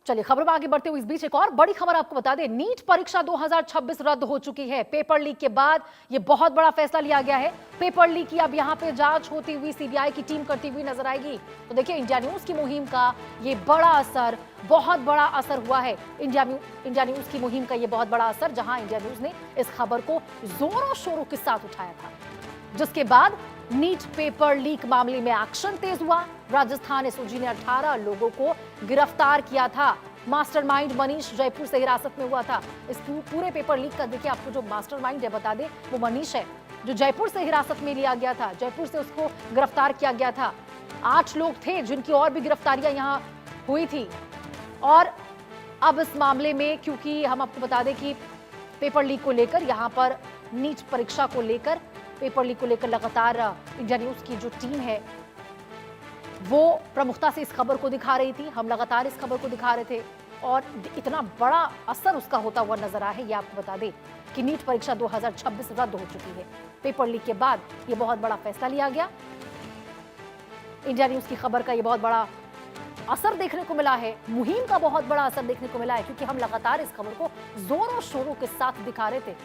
चलिए खबर में आगे बढ़ते हुए इस बीच एक और बड़ी खबर आपको बता दें। नीट परीक्षा 2026 रद्द हो चुकी है। पेपर लीक के बाद ये बहुत बड़ा फैसला लिया गया है। पेपर लीक की अब यहां पे जांच होती हुई सीबीआई की टीम करती हुई नजर आएगी। तो देखिए इंडिया न्यूज की मुहिम का ये बड़ा असर, बहुत बड़ा असर हुआ है। इंडिया न्यूज की मुहिम का ये बहुत बड़ा असर, जहां इंडिया न्यूज ने इस खबर को जोरों शोरों के साथ उठाया था, जिसके बाद नीट पेपर लीक मामले में एक्शन तेज हुआ। राजस्थान एसओजी ने 18 लोगों को गिरफ्तार किया था। मास्टरमाइंड मनीष जयपुर से हिरासत में हुआ था। इस पूरे पेपर लीक का देखिए, आपको जो मास्टरमाइंड है बता दें, वो मनीष है, जो जयपुर से हिरासत में लिया गया था। जयपुर से उसको गिरफ्तार किया गया था। 8 लोग थे जिनकी और भी गिरफ्तारियां यहां हुई थी। और अब इस मामले में, क्योंकि हम आपको बता दें कि पेपर लीक को लेकर, यहां पर नीट परीक्षा को लेकर, पेपर लीक को लेकर लगातार इंडिया न्यूज की जो टीम है वो प्रमुखता से इस खबर को दिखा रही थी। हम लगातार इस खबर को दिखा रहे थे और इतना बड़ा असर उसका होता हुआ नजर आया है। ये आपको बता दें कि नीट परीक्षा 2026 रद्द हो चुकी है। पेपर लीक के बाद ये बहुत बड़ा फैसला लिया गया। इंडिया न्यूज की खबर का ये बहुत बड़ा असर देखने को मिला है। मुहिम का बहुत बड़ा असर देखने को मिला है, क्योंकि हम लगातार इस खबर को जोरों शोरों के साथ दिखा रहे थे।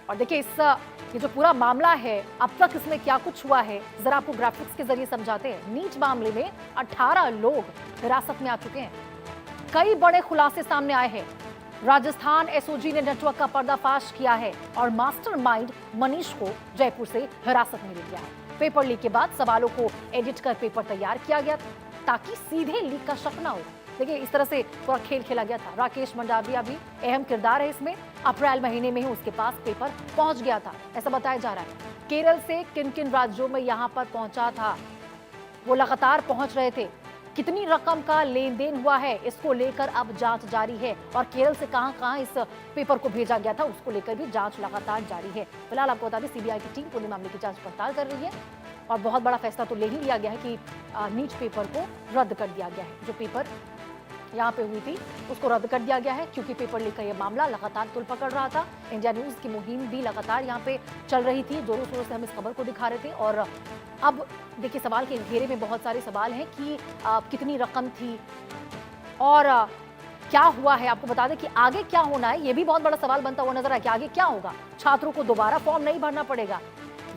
और देखिए ये जो पूरा मामला है, अब तक इसमें क्या कुछ हुआ है, जरा आपको ग्राफिक्स के जरिए समझाते हैं। नीट मामले में 18 लोग हिरासत में आ चुके हैं। कई बड़े खुलासे सामने आए हैं। राजस्थान एसओजी ने नेटवर्क का पर्दाफाश किया है और मास्टरमाइंड मनीष को जयपुर से हिरासत में लिया है। पेपर लीक के बाद सवालों को एडिट कर पेपर तैयार किया गया ताकि सीधे लीक का शक ना हो। देखिए इस तरह से पूरा खेल खेला गया था। राकेश मंडाविया भी अहम किरदार है इसमें। अप्रैल महीने में ही उसके पास पेपर पहुंच गया था, ऐसा बताया जा रहा है। केरल से किन किन राज्यों में यहां पर पहुंचा था, वो लगातार पहुंच रहे थे। कितनी रकम का लेन देन हुआ है, इसको लेकर अब जांच जारी है। और केरल से कहां कहां इस पेपर को भेजा गया था, उसको लेकर भी जांच लगातार जारी है। फिलहाल आपको बता दें, सीबीआई की टीम पूरे मामले की जांच पड़ताल कर रही है और बहुत बड़ा फैसला तो ले ही लिया गया है कि नीट पेपर को रद्द कर दिया गया है। जो पेपर यहाँ पे हुई थी उसको रद्द कर दिया गया है, क्योंकि पेपर लीक का ये मामला लगातार तुल पकड़ रहा था। इंडिया न्यूज की मुहिम भी लगातार यहाँ पे चल रही थी। जोरों शोरों से हम इस खबर को दिखा रहे थे। और अब देखिए सवाल के घेरे में बहुत सारे सवाल हैं कि कितनी रकम थी और क्या हुआ है। आपको बता दें कि आगे क्या होना है, ये भी बहुत बड़ा सवाल बनता हुआ नजर आया कि आगे क्या होगा। छात्रों को दोबारा फॉर्म नहीं भरना पड़ेगा,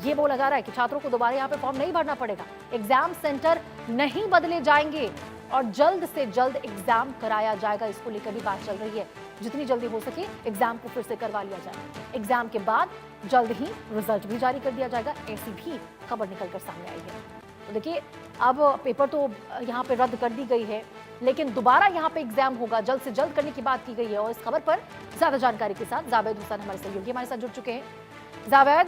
ये बोला जा रहा है कि छात्रों को दोबारा यहाँ पे फॉर्म नहीं भरना पड़ेगा। एग्जाम सेंटर नहीं बदले जाएंगे और जल्द से जल्द एग्जाम कराया जाएगा। इसको लेकर भी बात चल रही है। जितनी जल्दी हो सके एग्जाम को फिर से करवा लिया जाए। एग्जाम के बाद जल्द ही रिजल्ट भी जारी कर दिया जाएगा, ऐसी भी खबर निकलकर सामने आई है। तो देखिए अब पेपर तो यहाँ पे रद्द कर दी गई है, लेकिन दोबारा यहाँ पे एग्जाम होगा, जल्द से जल्द करने की बात की गई है। और इस खबर पर ज्यादा जानकारी के साथ जावेद हुसैन हमारे सहयोगी हमारे साथ जुड़ चुके हैं। जावेद,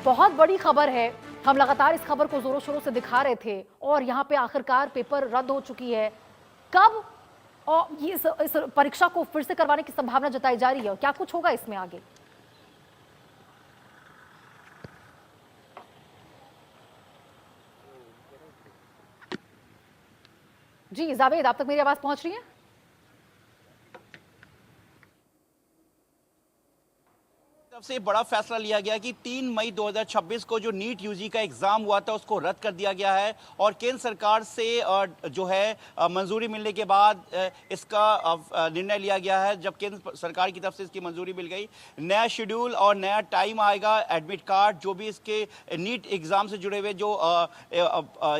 बहुत बड़ी खबर है, हम लगातार इस खबर को जोरों शोरों से दिखा रहे थे और यहाँ पे आखिरकार पेपर रद्द हो चुकी है। कब और ये इस परीक्षा को फिर से करवाने की संभावना जताई जा रही है और क्या कुछ होगा इसमें आगे? जी जावेद, आप तक मेरी आवाज पहुंच रही है? से बड़ा फैसला लिया गया कि 3 मई 2026 को जो नीट यूजी का एग्जाम हुआ था उसको रद्द कर दिया गया है। और केंद्र सरकार से जो है मंजूरी मिलने के बाद इसका निर्णय लिया गया है। जब केंद्र सरकार की तरफ से इसकी मंजूरी मिल गई, नया शेड्यूल और नया टाइम आएगा। एडमिट कार्ड जो भी इसके नीट एग्जाम से जुड़े हुए जो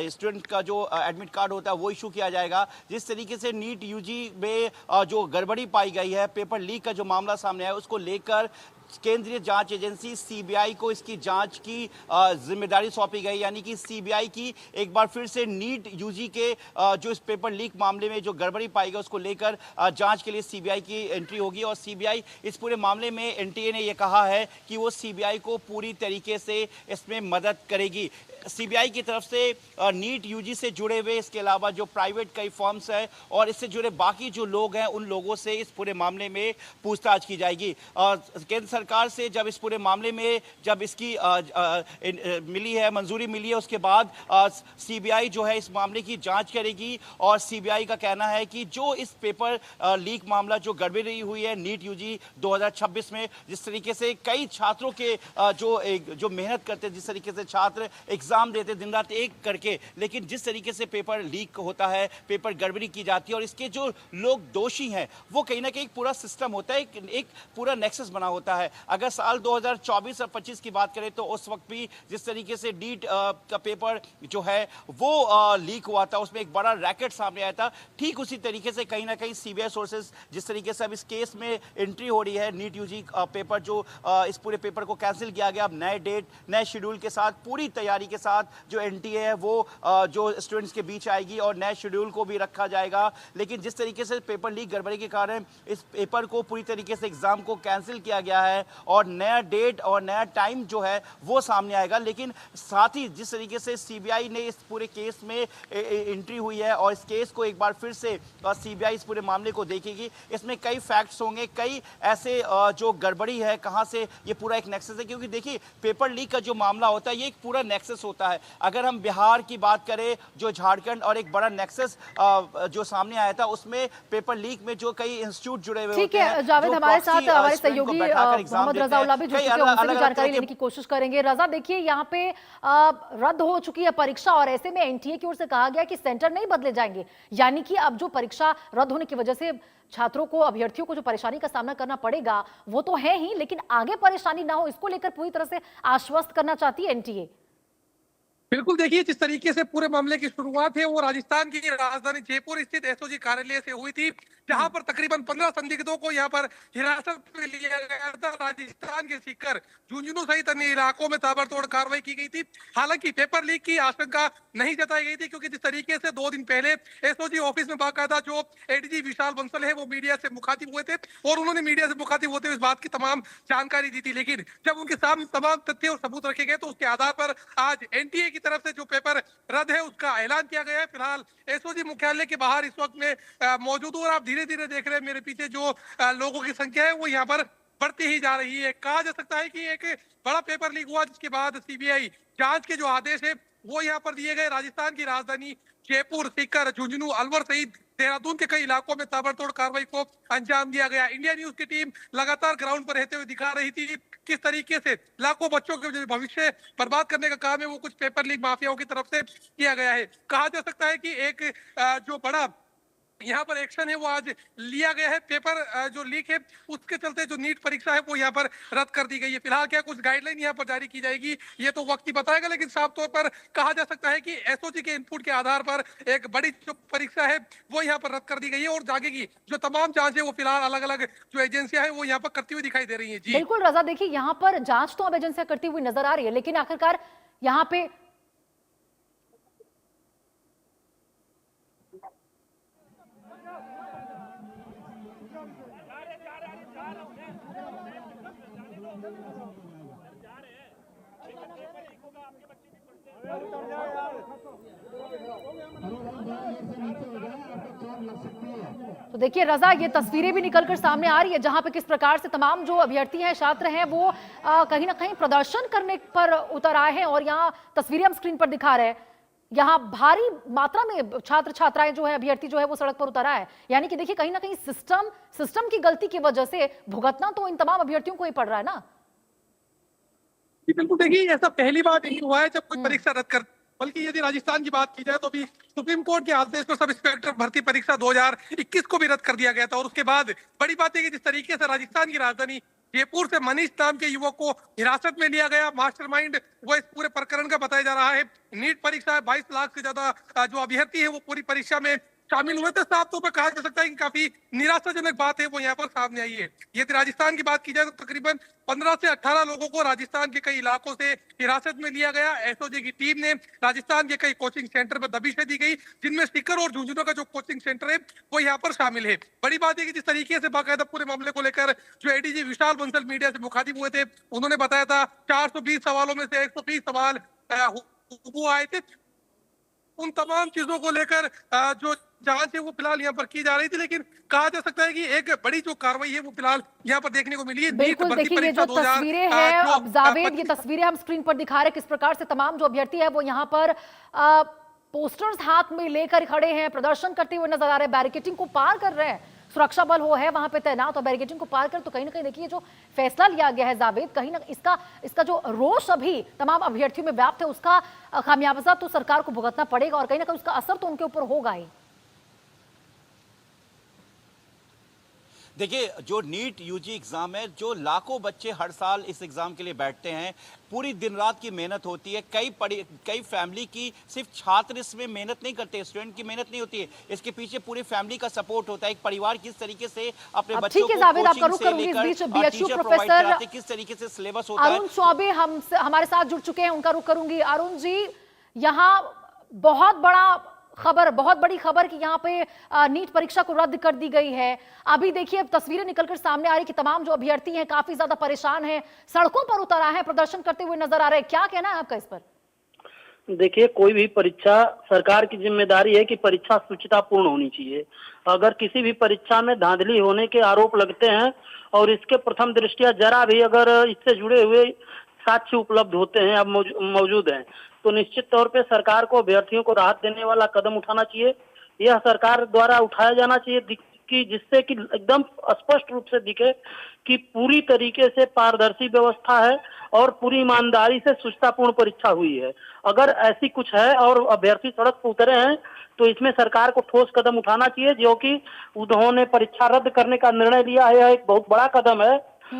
स्टूडेंट का जो एडमिट कार्ड होता है वो इशू किया जाएगा। जिस तरीके से नीट यूजी में जो गड़बड़ी पाई गई है, पेपर लीक का जो मामला सामने आया, उसको लेकर केंद्रीय जांच एजेंसी सीबीआई को इसकी जांच की जिम्मेदारी सौंपी गई। यानी कि सीबीआई की एक बार फिर से नीट यूजी के जो इस पेपर लीक मामले में जो गड़बड़ी पाई गई उसको लेकर जांच के लिए सीबीआई की एंट्री होगी। और सीबीआई इस पूरे मामले में एनटीए ने यह कहा है कि वो सीबीआई को पूरी तरीके से इसमें मदद करेगी। सीबीआई की तरफ से नीट यूजी से जुड़े हुए, इसके अलावा जो प्राइवेट कई फर्म्स हैं और इससे जुड़े बाकी जो लोग हैं, उन लोगों से इस पूरे मामले में पूछताछ की जाएगी। केंद्र सरकार से जब इस पूरे मामले में जब इसकी मिली है, मंजूरी मिली है, उसके बाद सीबीआई जो है इस मामले की जांच करेगी। और सीबीआई का कहना है कि जो इस पेपर लीक मामला जो गड़बड़ी हुई है नीट यूजी 2026 में, जिस तरीके से कई छात्रों के जो मेहनत करते, जिस तरीके से छात्र एग्जाम देते दिन रात एक करके, लेकिन जिस तरीके से पेपर लीक होता है, पेपर गड़बड़ी की जाती है और इसके जो लोग दोषी हैं वो कहीं ना कहीं एक पूरा सिस्टम होता है, एक पूरा नेक्सस बना होता है। अगर साल 2024 और 25 की बात करें तो उस वक्त भी जिस तरीके से नीट का पेपर जो है वो लीक हुआ था, उसमें एक बड़ा रैकेट सामने आया था। ठीक उसी तरीके से कहीं ना कहीं सीबीआई सोर्सेज जिस तरीके से अब इस केस में एंट्री हो रही है, नीट यूजी पेपर जो इस पूरे पेपर को कैंसिल किया गया, अब नए डेट नए शेड्यूल के साथ पूरी तैयारी के साथ जो एनटीए है वो जो स्टूडेंट्स के बीच आएगी और नए शेड्यूल को भी रखा जाएगा। लेकिन जिस तरीके से पेपर लीक गड़बड़ी के कारण इस पेपर को पूरी तरीके से एग्जाम को कैंसिल किया गया है और नया डेट और नया टाइम जो है वो सामने आएगा। लेकिन साथ ही जिस तरीके से सीबीआई ने इस पूरे केस में एंट्री हुई है और इस केस को एक बार फिर से सीबीआई इस पूरे मामले को देखेगी, इसमें कई फैक्ट्स होंगे, कई ऐसे जो गड़बड़ी है, कहां से ये पूरा एक नेक्सस है। क्योंकि देखिए पेपर लीक का जो मामला होता है ये एक पूरा नेक्सस होता है। अगर हम बिहार की बात करें, जो झारखंड और एक बड़ा नेक्सस जो सामने आया था, उसमें पेपर लीक में जो कई इंस्टीट्यूट जुड़े हुए ठीक होते हैं, है जावेद, हमारे साथ हमारे सहयोगी मोहम्मद रजा उल्ला भी जुड़ चुके हैं, उनसे भी जानकारी लेने की कोशिश करेंगे। रजा, देखिए यहाँ पे रद्द हो चुकी है परीक्षा और ऐसे में एनटीए की ओर से कहा गया कि सेंटर नहीं बदले जाएंगे, यानी कि अब जो परीक्षा रद्द होने की वजह से छात्रों को, अभ्यर्थियों को जो परेशानी का सामना करना पड़ेगा वो तो है ही, लेकिन आगे परेशानी ना हो इसको लेकर पूरी तरह से आश्वस्त करना चाहती है एनटीए। बिल्कुल, देखिए जिस तरीके से पूरे मामले की शुरुआत है वो राजस्थान की राजधानी जयपुर स्थित एसओजी कार्यालय से हुई थी, जहां पर तकरीबन 15 संदिग्धों को यहां पर हिरासत में लिया गया था। राजस्थान के सीकर, झुंझुनू सहित अन्य इलाकों में ताबड़तोड़ कार्रवाई की गई थी। हालांकि पेपर लीक की आशंका नहीं जताई गई थी, क्योंकि जिस तरीके से 2 दिन पहले एसओजी ऑफिस में बाकायदा जो एडीजी विशाल बंसल है वो मीडिया से मुखातिब हुए थे और उन्होंने मीडिया से मुखातिब होते हुए इस बात की तमाम जानकारी दी थी। लेकिन जब उनके सामने तमाम तथ्य और सबूत रखे गए तो उसके आधार पर आज एनटीए की तरफ से जो पेपर रद्द है उसका ऐलान किया गया है। फिलहाल एसओजी मुख्यालय के बाहर इस वक्त में मौजूद हूं और आप धीरे धीरे देख रहे हैं मेरे पीछे जो लोगों की संख्या है वो यहाँ पर बढ़ती ही जा रही है। कहा जा सकता है कि एक बड़ा पेपर लीक हुआ, जिसके बाद सीबीआई जांच के जो आदेश है वो यहाँ पर दिए गए। राजस्थान की राजधानी जयपुर, सीकर, झुंझुनू, अलवर सहित देहरादून के कई इलाकों में ताबड़तोड़ कार्रवाई को अंजाम दिया गया। इंडिया न्यूज की टीम लगातार ग्राउंड पर रहते हुए दिखा रही थी किस तरीके से लाखों बच्चों के जो भविष्य बर्बाद करने का काम है वो कुछ पेपर लीक माफियाओं की तरफ से किया गया है। कहा जा सकता है कि एक जो बड़ा यहाँ पर एक्शन है वो आज लिया गया है। पेपर जो लीक है उसके चलते जो नीट परीक्षा है वो यहाँ पर रद्द कर दी गई है। फिलहाल क्या कुछ गाइडलाइन यहाँ पर जारी की जाएगी ये तो वक्त ही बताएगा, लेकिन साफ तौर पर कहा जा सकता है कि एसओजी के इनपुट के आधार पर एक बड़ी जो परीक्षा है वो यहाँ पर रद्द कर दी गई है और आगे की जो तमाम जांच है वो फिलहाल अलग अलग जो एजेंसियां है वो यहाँ पर करती हुई दिखाई दे रही है। जी बिल्कुल रजा, देखिए यहाँ पर जांच तो अब एजेंसियां करती हुई नजर आ रही है, लेकिन आखिरकार यहाँ पे तो देखिए रजा, ये तस्वीरें भी निकलकर सामने आ रही है जहां पे किस प्रकार से तमाम जो अभ्यर्थी हैं, छात्र हैं, वो कहीं ना कहीं प्रदर्शन करने पर उतर आए हैं और यहाँ तस्वीरें हम स्क्रीन पर दिखा रहे हैं। यहाँ भारी मात्रा में छात्र छात्राएं जो है, अभ्यर्थी जो है वो सड़क पर उतर आया है। यानी कि देखिए कहीं ना कहीं सिस्टम की गलती की वजह से भुगतना तो इन तमाम अभ्यर्थियों को ही पड़ रहा है ना। बिल्कुल, देखिए ऐसा पहली बार नहीं हुआ है जब कोई परीक्षा रद्द कर, बल्कि यदि राजस्थान की बात की जाए तो भी सुप्रीम कोर्ट के आदेश पर सब इंस्पेक्टर भर्ती परीक्षा 2021 को भी रद्द कर दिया गया था। और उसके बाद बड़ी बात है कि जिस तरीके से राजस्थान की राजधानी जयपुर से मनीष नाम के युवक को हिरासत में लिया गया, मास्टरमाइंड वो इस पूरे प्रकरण का बताया जा रहा है। नीट परीक्षा 22 लाख से ज्यादा जो अभ्यर्थी है वो पूरी परीक्षा में शामिल हुए थे। साफ तौर पर कहा जा सकता है कि काफी निराशाजनक बात है वो यहाँ पर सामने आई है। यदि राजस्थान की बात की जाए तो तकरीबन 15 से 18 लोगों को राजस्थान के कई इलाकों से हिरासत में लिया गया। एसओजी की टीम ने राजस्थान के कई कोचिंग सेंटर पर दबिशें दी गई, जिनमें सीकर और झुंझुनू का जो कोचिंग सेंटर है वो यहाँ पर शामिल है। बड़ी बात है कि जिस तरीके से बाकायदा पूरे मामले को लेकर जो एडीजी विशाल बंसल मीडिया से मुखातिब हुए थे, उन्होंने बताया था 420 सवालों में से 130 सवाल वो आए थे, उन तमाम चीजों को लेकर जो जांच है वो फिलहाल यहाँ पर की जा रही थी। लेकिन कहा जा सकता है कि एक बड़ी जो कार्रवाई है वो फिलहाल यहाँ पर देखने को मिली है। नीट बिल्कुल, भर्ती देखिए ये परीक्षा जो 2000 तस्वीरें हैं जो अब जावेद, ये 25 तस्वीरें हम स्क्रीन पर दिखा रहे हैं किस प्रकार से तमाम जो अभ्यर्थी है वो यहाँ पर पोस्टर्स हाथ में लेकर खड़े हैं, प्रदर्शन करते हुए नजर आ रहे हैं, बैरिकेडिंग को पार कर रहे हैं, सुरक्षा बल वो है वहां पे तैनात और बैरिकेडिंग को पार कर। तो कहीं ना कहीं देखिए जो फैसला लिया गया है जावेद, कहीं ना इसका जो रोष अभी तमाम अभ्यर्थियों में व्याप्त है उसका खामियाजा तो सरकार को भुगतना पड़ेगा और कहीं ना कहीं उसका असर तो उनके ऊपर होगा ही। देखिए, जो नीट यूजी एग्जाम है, जो लाखों बच्चे हर साल इस एग्जाम के लिए बैठते हैं, पूरी दिन रात की मेहनत होती है। कई फैमिली की, सिर्फ छात्र इसमें मेहनत नहीं करते, स्टूडेंट की मेहनत नहीं होती है, इसके पीछे पूरी फैमिली का सपोर्ट होता है। एक परिवार किस तरीके से अपने बच्चों को कोचिंग से लेकर टीचर प्रोवाइड कराते, किस तरीके से सिलेबस होता है। अरुण चौबे हमारे साथ जुड़ चुके हैं, उनका रुख करूंगी। अरुण जी, यहाँ बहुत बड़ी खबर कि यहाँ पे नीट परीक्षा को रद्द कर दी गई है। अभी देखिए तस्वीरें निकलकर सामने आ रही कि तमाम जो अभ्यर्थी हैं काफी ज्यादा परेशान हैं, सड़कों पर उतर आए हैं, प्रदर्शन करते हुए नजर आ रहे हैं। क्या कहना है आपका इस पर? देखिए, कोई भी परीक्षा, सरकार की जिम्मेदारी है कि परीक्षा शुचितापूर्ण होनी चाहिए। अगर किसी भी परीक्षा में धांधली होने के आरोप लगते हैं और इसके प्रथम दृष्टया जरा भी अगर इससे जुड़े हुए साक्ष्य उपलब्ध होते हैं, अब मौजूद हैं, तो निश्चित तौर पे सरकार को अभ्यर्थियों को राहत देने वाला कदम उठाना चाहिए। यह सरकार द्वारा उठाया जाना चाहिए कि जिससे कि एकदम स्पष्ट रूप से दिखे कि पूरी तरीके से पारदर्शी व्यवस्था है और पूरी ईमानदारी से शुचितापूर्ण परीक्षा हुई है। अगर ऐसी कुछ है और अभ्यर्थी सड़क पर उतरे हैं तो इसमें सरकार को ठोस कदम उठाना चाहिए, जो कि उन्होंने परीक्षा रद्द करने का निर्णय लिया है। यह एक बहुत बड़ा कदम है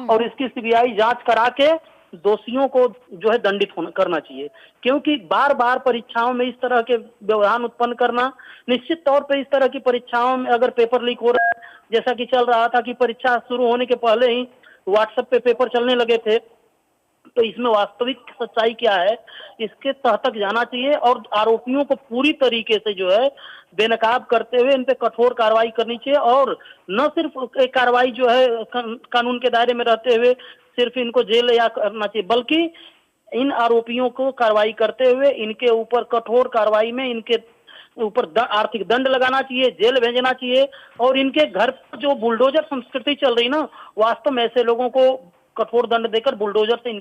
और इसकी सीबीआई जांच करा के दोषियों को जो है दंडित करना चाहिए, क्योंकि बार बार परीक्षाओं में इस तरह के व्यवधान उत्पन्न करना, निश्चित तौर पे इस तरह की परीक्षाओं में अगर पेपर लीक हो रहा है, जैसा कि चल रहा था कि परीक्षा शुरू होने के पहले ही व्हाट्सएप पे पेपर चलने लगे थे, तो इसमें वास्तविक सच्चाई क्या है इसके तह तक जाना चाहिए और आरोपियों को पूरी तरीके से जो है बेनकाब करते हुए इन पे कठोर कार्रवाई करनी चाहिए। और न सिर्फ एक कार्रवाई जो है कानून के दायरे में रहते हुए सिर्फ इनको जेल या करना चाहिए, बल्कि इन आरोपियों को कार्रवाई करते हुए इनके ऊपर कठोर कार्रवाई में इनके ऊपर आर्थिक दंड लगाना चाहिए, जेल भेजना चाहिए। और इनके घर पर जो बुलडोजर संस्कृति चल रही ना, वास्तव में ऐसे लोगों को कठोर दंड देकर बुलडोजर से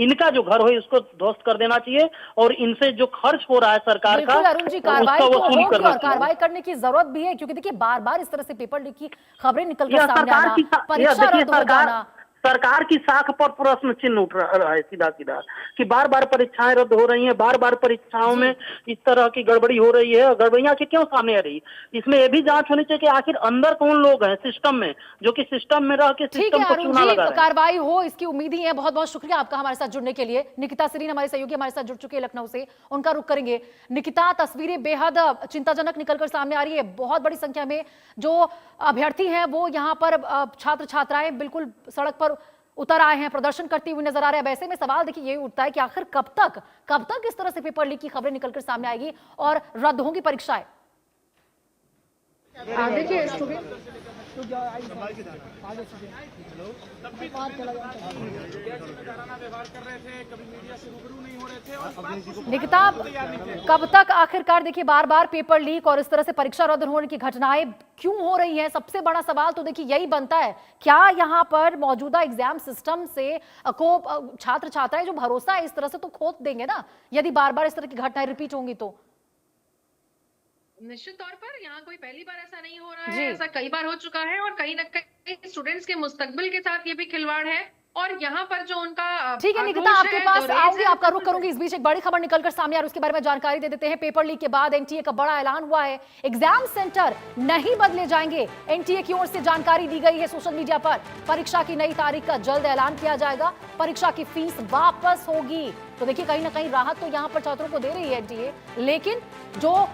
इनका जो घर हो उसको ध्वस्त कर देना चाहिए और इनसे जो खर्च हो रहा है सरकार का, अरुण जी, कार्रवाई तो होगी और कार्रवाई करने की जरूरत भी है, क्योंकि देखिए बार बार इस तरह से पेपर लीक की खबरें निकलकर सामने आना, परीक्षा रद्द हो जाना, सरकार की साख पर प्रश्न चिन्ह उठ रहा है सीधा सीधा कि बार बार परीक्षाएं रद्द हो रही हैं, बार बार परीक्षाओं में इस तरह की गड़बड़ी हो रही है। गड़बड़ियां क्यों सामने आ रही, इसमें यह भी जांच होनी चाहिए कि आखिर अंदर कौन लोग हैं सिस्टम में, जो कि सिस्टम में रह के सिस्टम को चूना लगा रहे हैं। कार्रवाई हो इसकी उम्मीद ही है। बहुत बहुत शुक्रिया आपका हमारे साथ जुड़ने के लिए। निकिता सरीन हमारे सहयोगी हमारे साथ जुड़ चुके हैं लखनऊ से, उनका रुख करेंगे। निकिता, तस्वीरें बेहद चिंताजनक निकलकर सामने आ रही है। बहुत बड़ी संख्या में जो अभ्यर्थी हैं वो यहाँ पर छात्र छात्राएं बिल्कुल सड़क पर उतर आए हैं, प्रदर्शन करते हुए नजर आ रहे हैं। ऐसे में सवाल देखिए यही उठता है कि आखिर कब तक इस तरह से पेपर लीक की खबरें निकलकर सामने आएगी और रद्द होंगी परीक्षाएं। देखिए निकिता, कब तक आखिरकार देखिए बार बार पेपर लीक और इस तरह से परीक्षा रद्द होने की घटनाएं क्यों हो रही हैं? सबसे बड़ा सवाल तो देखिए यही बनता है, क्या यहाँ पर मौजूदा एग्जाम सिस्टम से को छात्र छात्राएं जो भरोसा है इस तरह से तो खो देंगे ना, यदि बार बार इस तरह की घटनाएं रिपीट होंगी तो? निश्चित तौर पर यहाँ कोई पहली बार ऐसा नहीं हो रहा है, ऐसा कई बार हो चुका है और कहीं ना कहीं स्टूडेंट्स के मुस्तकबिल के साथ ये भी खिलवाड़ है। और यहाँ पर जो उनका ठीक है निकिता, आपके पास आऊंगी, आपका रुख करूंगी। इस बीच एक बड़ी खबर निकलकर सामने आ रही है, उसके बारे में जानकारी दे देते हैं। पेपर लीक के बाद एनटीए का बड़ा ऐलान हुआ है, एग्जाम सेंटर नहीं बदले जाएंगे। एनटीए की ओर से जानकारी दी गई है सोशल मीडिया पर। परीक्षा की नई तारीख का जल्द ऐलान किया जाएगा, परीक्षा की फीस वापस होगी। तो देखिए कहीं ना कहीं राहत तो यहाँ पर छात्रों को दे रही है एनटीए, लेकिन जो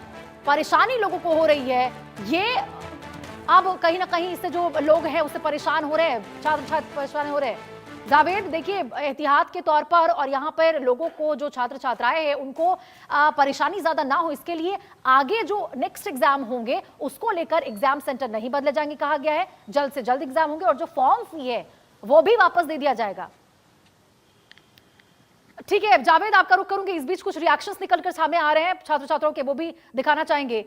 परेशानी लोगों को हो रही है ये अब कहीं ना कहीं इससे जो लोग हैं उससे परेशान हो रहे हैं, छात्र छात्र परेशान हो रहे हैं। जावेद, देखिए एहतियात के तौर पर और यहाँ पर लोगों को जो छात्र छात्राएं हैं उनको परेशानी ज्यादा ना हो इसके लिए आगे जो नेक्स्ट एग्जाम होंगे उसको लेकर एग्जाम सेंटर नहीं बदले जाएंगे कहा गया है। जल्द से जल्द एग्जाम होंगे और जो फॉर्म फी है वो भी वापस दे दिया जाएगा। ठीक है जावेद, आपका रुख करूंगी। इस बीच कुछ रिएक्शंस निकलकर सामने आ रहे हैं छात्र छात्राओं के, वो भी दिखाना चाहेंगे।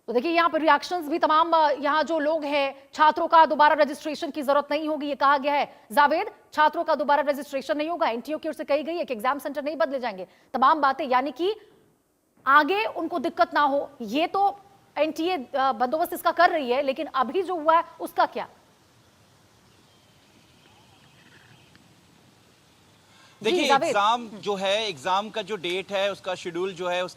तो देखिए यहाँ पर रिएक्शंस भी तमाम, यहाँ जो लोग हैं, छात्रों का दोबारा रजिस्ट्रेशन की जरूरत नहीं होगी ये कहा गया है। जावेद, छात्रों का दोबारा रजिस्ट्रेशन नहीं होगा, एनटीओ की ओर से कही गई है कि एग्जाम सेंटर नहीं बदले जाएंगे, तमाम बातें, यानी कि आगे उनको दिक्कत ना हो। ये तो एनटीए बंदोबस्त इसका कर रही है, लेकिन अभी जो हुआ है उसका क्या? देखिए एग्जाम जो है, एग्जाम का जो डेट है, उसका शेड्यूल जो है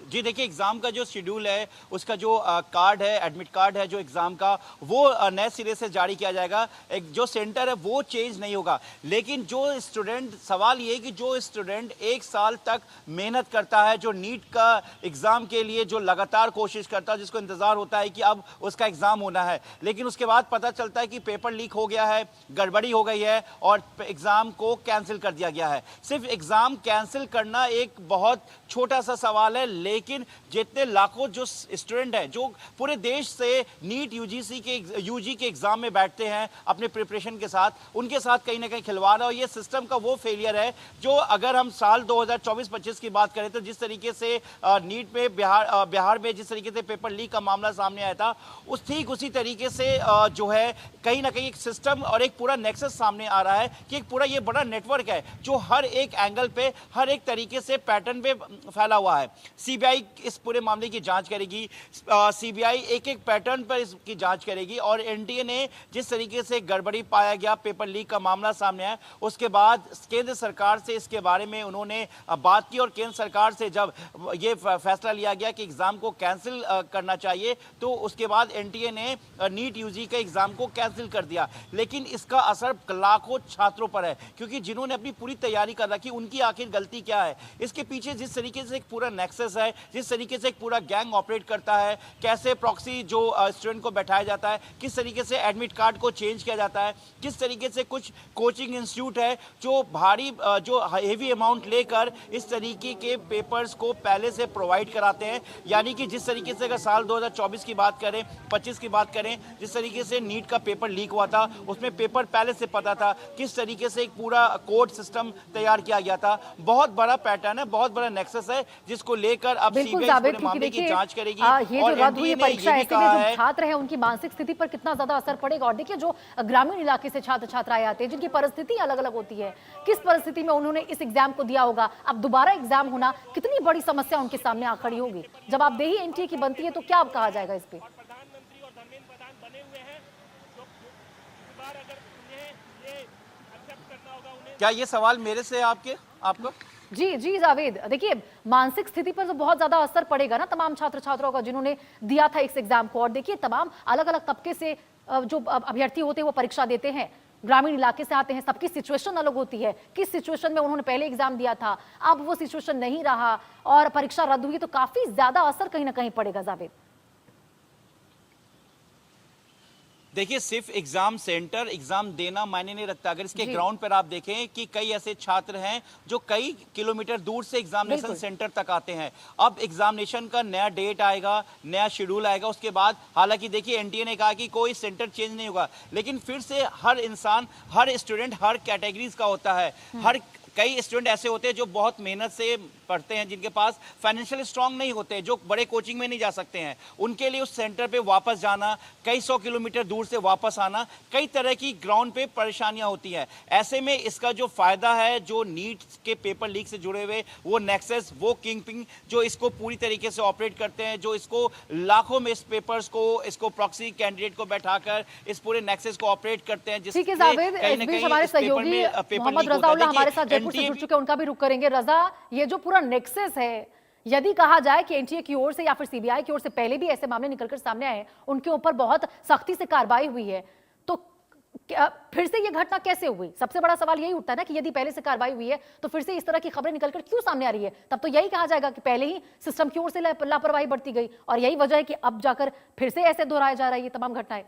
जी देखिए एग्जाम का जो शेड्यूल है, उसका जो कार्ड है, एडमिट कार्ड है जो एग्जाम का, वो नए सिरे से जारी किया जाएगा। एक जो सेंटर है वो चेंज नहीं होगा। लेकिन जो स्टूडेंट, सवाल ये है कि जो स्टूडेंट 1 साल तक मेहनत करता है, जो नीट का एग्जाम के लिए जो लगातार कोशिश करता है, जिसको इंतजार होता है कि अब उसका एग्जाम होना है, लेकिन उसके बाद पता चलता है कि पेपर लीक हो गया है, गड़बड़ी हो गई है और एग्जाम को कैंसिल कर दिया गया है। सिर्फ एग्जाम कैंसिल करना एक बहुत छोटा सा सवाल है, लेकिन जितने लाखों जो स्टूडेंट हैं जो पूरे देश से नीट यूजी के एग्जाम में बैठते हैं अपने प्रिपरेशन के साथ, उनके साथ कहीं ना कहीं खिलवाड़ है। और ये सिस्टम का वो फेलियर है जो, अगर हम साल 2024-25 की बात करें तो जिस तरीके से नीट में बिहार में जिस तरीके से पेपर लीक का मामला सामने आया था, ठीक उसी तरीके से जो है कहीं ना कहीं एक सिस्टम और एक पूरा नेक्सस सामने आ रहा है कि एक पूरा ये बड़ा नेटवर्क है जो हर एक एंगल पे, हर एक तरीके से पैटर्न पे फैला हुआ है। सीबीआई इस पूरे मामले की जांच करेगी, सीबीआई एक एक पैटर्न पर इसकी जांच करेगी, और एनटीए ने जिस तरीके से गड़बड़ी पाया गया, पेपर लीक का मामला सामने आया, उसके बाद केंद्र सरकार से इसके बारे में उन्होंने बात की, और केंद्र सरकार से जब ये फैसला लिया गया कि एग्जाम को कैंसिल करना चाहिए, तो उसके बाद एनटीए ने नीट यूजी के एग्जाम को कैंसिल कर दिया। लेकिन इसका असर लाखों छात्रों पर है, क्योंकि जिन्होंने अपनी पूरी तैयारी कर रखी, उनकी आखिर गलती क्या है? इसके पीछे जिस तरीके से एक पूरा नेक्सस है, जिस तरीके से एक पूरा गैंग ऑपरेट करता है, कैसे प्रॉक्सी जो स्टूडेंट को बैठाया जाता है, किस तरीके से एडमिट कार्ड को चेंज किया जाता है, किस तरीके से कुछ कोचिंग इंस्टीट्यूट है जो भारी जो हेवी अमाउंट लेकर इस तरीके के पेपर्स को पहले से प्रोवाइड कराते हैं। यानी कि जिस तरीके से अगर साल 2024 की बात करें, 25 की बात करें, जिस तरीके से नीट का पेपर लीक हुआ था, उसमें पेपर पहले से पता था, किस तरीके से एक पूरा कोड सिस्टम तैयार किया गया था। बहुत बड़ा पैटर्न है, बहुत बड़ा नेक्सस है, जिसको लेकर अब सीबीआई पूरे मामले की जांच करेगी। ये जो रद्द हुई परीक्षा, ऐसे में जो छात्र हैं उनकी मानसिक स्थिति पर कितना ज्यादा असर पड़ेगा। और देखिए जो ग्रामीण इलाके से छात्र छात्राएं आते हैं, जिनकी परिस्थिति अलग अलग होती है, किस परिस्थिति में उन्होंने इस एग्जाम को दिया होगा, अब दोबारा एग्जाम होना कितनी बड़ी समस्या उनके सामने आ खड़ी होगी। जवाबदेही एनटीए की बनती है, तो क्या कहा जाएगा इस पे? क्या ये सवाल मेरे से आपको? जी जी जावेद, देखिए मानसिक स्थिति पर तो बहुत ज्यादा असर पड़ेगा ना तमाम छात्र छात्राओं का जिन्होंने दिया था इस एग्जाम को। और देखिए तमाम अलग अलग तबके से जो अभ्यर्थी होते हैं वो परीक्षा देते हैं, ग्रामीण इलाके से आते हैं, सबकी सिचुएशन अलग होती है। किस सिचुएशन में उन्होंने पहले एग्जाम दिया था, अब वो सिचुएशन नहीं रहा और परीक्षा रद्द हुई, तो काफी ज्यादा असर कहीं ना कहीं पड़ेगा जावेद। देखिए सिर्फ एग्जाम सेंटर, एग्जाम देना मायने नहीं रखता। अगर इसके ग्राउंड पर आप देखें कि कई ऐसे छात्र हैं जो कई किलोमीटर दूर से एग्जामिनेशन सेंटर तक आते हैं। अब एग्जामिनेशन का नया डेट आएगा, नया शेड्यूल आएगा, उसके बाद हालांकि देखिए एनटीए ने कहा कि कोई सेंटर चेंज नहीं होगा, लेकिन फिर से हर इंसान, हर स्टूडेंट हर कैटेगरीज का होता है। कई स्टूडेंट ऐसे होते हैं जो बहुत मेहनत से पढ़ते हैं, जिनके पास फाइनेंशियल स्ट्रांग नहीं होते, जो बड़े कोचिंग में नहीं जा सकते हैं, उनके लिए उस सेंटर पे वापस जाना, कई 100 किलोमीटर दूर से वापस आना, कई तरह की ग्राउंड पे परेशानियां होती हैं। ऐसे में इसका जो फायदा है, जो नीट के पेपर लीक से जुड़े हुए वो नेक्सस, वो किंगपिन जो इसको पूरी तरीके से ऑपरेट करते हैं, जो इसको लाखों में इस पेपर्स को, इसको प्रॉक्सी कैंडिडेट को बैठाकर इस पूरे नेक्सस को ऑपरेट करते हैं। ठीक है जावेद, इस बीच हमारे सहयोगी मोहम्मद रजा हमारे साथ जयपुर से जुड़ चुके हैं, उनका भी रुख करेंगे। रजा, ये जो पूरा नेक्सस है, यदि कहा जाए कि एनटीए की ओर से या फिर सीबीआई की ओर से पहले भी ऐसे मामले निकलकर सामने आए, उनके ऊपर बहुत सख्ती से कार्रवाई हुई है, तो फिर से ये घटना कैसे हुई? सबसे बड़ा सवाल यही उठता है ना कि यदि पहले से कार्रवाई हुई है तो फिर से इस तरह की खबरें निकलकर क्यों सामने आ रही है? तब तो यही कहा जाएगा कि पहले ही सिस्टम की ओर से लापरवाही बढ़ती गई और यही वजह है कि अब जाकर फिर से ऐसे दोहराया जा रहा है ये तमाम घटनाएं।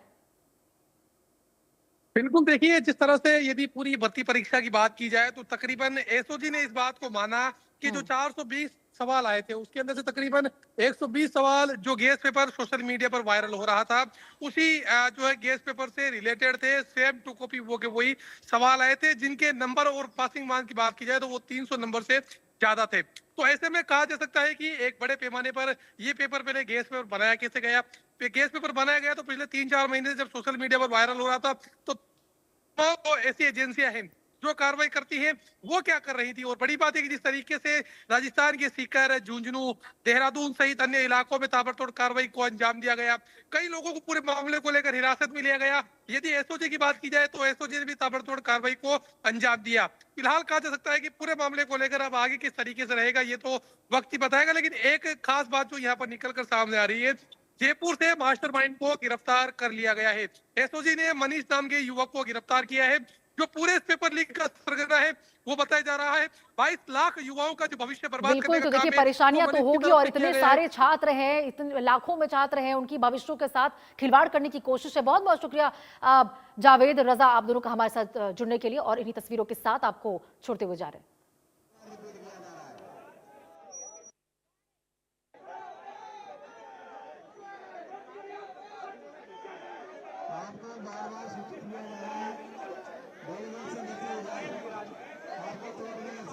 बिल्कुल, देखिए जिस तरह से यदि पूरी भर्ती परीक्षा की बात की जाए तो तकरीबन एसओजी ने इस बात को माना कि जो 420 सवाल आए थे। उसके अंदर से तकरीबन 120 सवाल जो गेस पेपर सोशल मीडिया पर वायरल हो रहा था, उसी जो है गेस पेपर से रिलेटेड थे। सेम टू कॉपी वो के वही सवाल आए थे, जिनके नंबर और पासिंग मार्क की बात की जाए तो वो 300 नंबर से ज्यादा थे। तो ऐसे में कहा जा सकता है कि एक बड़े पैमाने पर ये पेपर पहले गेस पेपर बनाया कैसे गया। गेस पेपर बनाया गया तो पिछले 3-4 महीने से जब सोशल मीडिया पर वायरल हो रहा था, तो ऐसी एजेंसियां हैं जो कार्रवाई करती हैं, वो क्या कर रही थी। और बड़ी बात है कि जिस तरीके से राजस्थान के सीकर, झुंझुनू, देहरादून सहित अन्य इलाकों में ताबड़तोड़ कार्रवाई को अंजाम दिया गया, कई लोगों को पूरे मामले को लेकर हिरासत में लिया गया। यदि एसओजी की बात की जाए तो एसओजी ने भी ताबड़तोड़ कार्रवाई को अंजाम दिया। फिलहाल कहा जा सकता है कि पूरे मामले को लेकर अब आगे किस तरीके से रहेगा ये तो वक्त ही बताएगा। लेकिन एक खास बात जो यहाँ पर निकल कर सामने आ रही है, जयपुर से मास्टरमाइंड को गिरफ्तार कर लिया गया है। एसओजी ने मनीष नाम के युवक को गिरफ्तार किया है, जो पूरे इस पेपर लीक का सरगना है। वो बताया जा रहा है 22 लाख युवाओं का जो भविष्य बर्बाद बिल्कुल। करने तो का देखिए काम है, परेशानियां वो तो मनीष की होगी, तरफ और से किया इतने गया है। सारे छात्र हैं, इतने लाखों में छात्र हैं, उनकी भविष्यों के साथ खिलवाड़ करने की कोशिश है। बहुत बहुत शुक्रिया जावेद, रजा, आप दोनों का हमारे साथ जुड़ने के लिए। और इन्हीं तस्वीरों के साथ आपको छोड़ते हुए जा रहे हैं। आपको बार-बार सूचित किया जा रहा है, बहुमत से नीचे हो जाए, आपको तोड़ने से